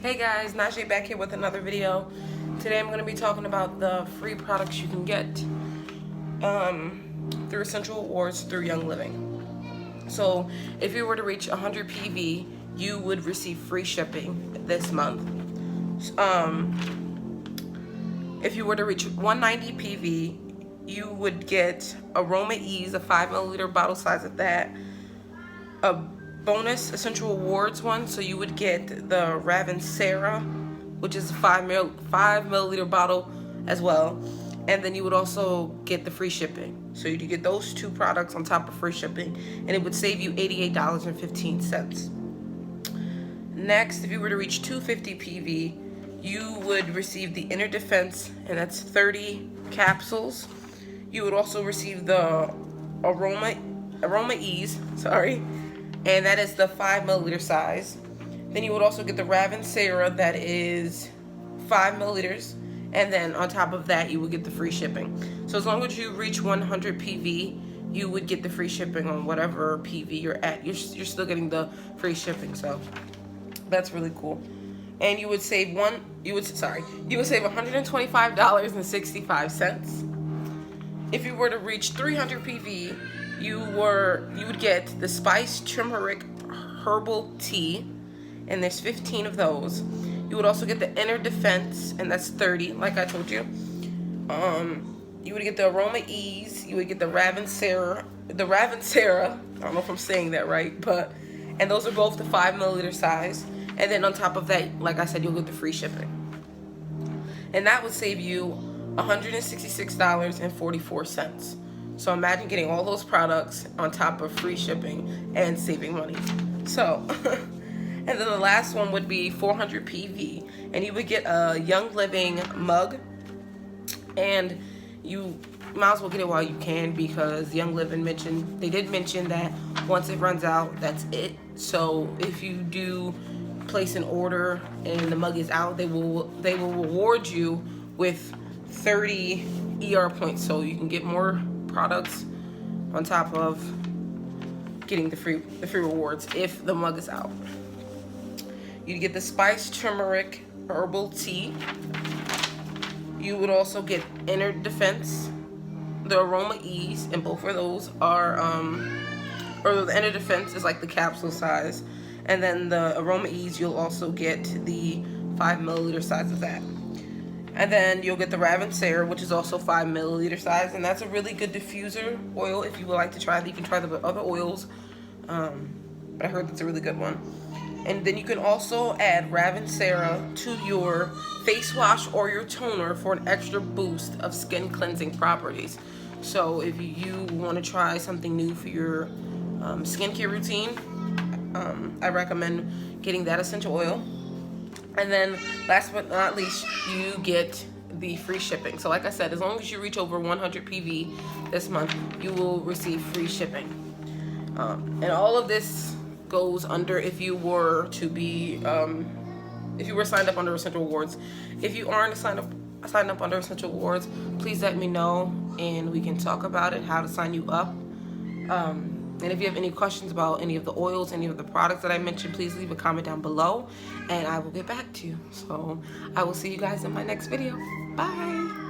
Hey guys, NaJae back here with another video. Today I'm going to be talking about the free products you can get through Essential Awards through Young Living. So if you were to reach 100 PV, you would receive free shipping this month. If you were to reach 190 PV, you would get Aroma Ease, a 5 milliliter bottle size of that, a bonus Essential Awards one, so you would get the Raven Sarah, which is a 5 milliliter bottle as well, and then you would also get the free shipping. So you get those two products on top of free shipping, and it would save you $88.15. Next, if you were to reach 250 PV, you would receive the Inner Defense, and that's 30 capsules. You would also receive the Aroma Ease, and that is the 5 milliliter size. Then you would also get the Raven Sarah, that is 5 milliliters, and then on top of that you would get the free shipping. So as long as you reach 100 PV, you would get the free shipping on whatever PV you're at. You're still getting the free shipping, so that's really cool. And you would save $125.65. If you were to reach 300 PV, you would get the Spiced Turmeric Herbal Tea, and there's 15 of those. You would also get the Inner Defense, and that's 30, like I told you. You would get the Aroma Ease. You would get the Raven Sarah. I don't know if I'm saying that right, and those are both the 5 milliliter size. And then on top of that, like I said, you'll get the free shipping, and that would save you $166.44. So imagine getting all those products on top of free shipping and saving money. So, and then the last one would be 400 PV, and you would get a Young Living mug, and you might as well get it while you can, because Young Living did mention that once it runs out, that's it. So if you do place an order and the mug is out, they will reward you with 30 ER points, so you can get more products on top of getting the free rewards if the mug is out. You'd get the Spiced Turmeric Herbal Tea. You would also get Inner Defense, the Aroma Ease, and both of those are or the Inner Defense is like the capsule size, and then the Aroma Ease, you'll also get the 5 milliliter size of that. And then you'll get the Raven Sarah, which is also 5 milliliter size, and that's a really good diffuser oil if you would like to try it. You can try the other oils, but I heard that's a really good one. And then you can also add Raven Sarah to your face wash or your toner for an extra boost of skin cleansing properties. So if you want to try something new for your skincare routine, I recommend getting that essential oil. And then last but not least, you get the free shipping. So like I said, as long as you reach over 100 PV this month, you will receive free shipping. And all of this goes under if you were to be, if you were signed up under Essential Awards. If you aren't signed up under Essential Awards, please let me know and we can talk about it, how to sign you up. And if you have any questions about any of the oils, any of the products that I mentioned, please leave a comment down below and I will get back to you. So I will see you guys in my next video. Bye.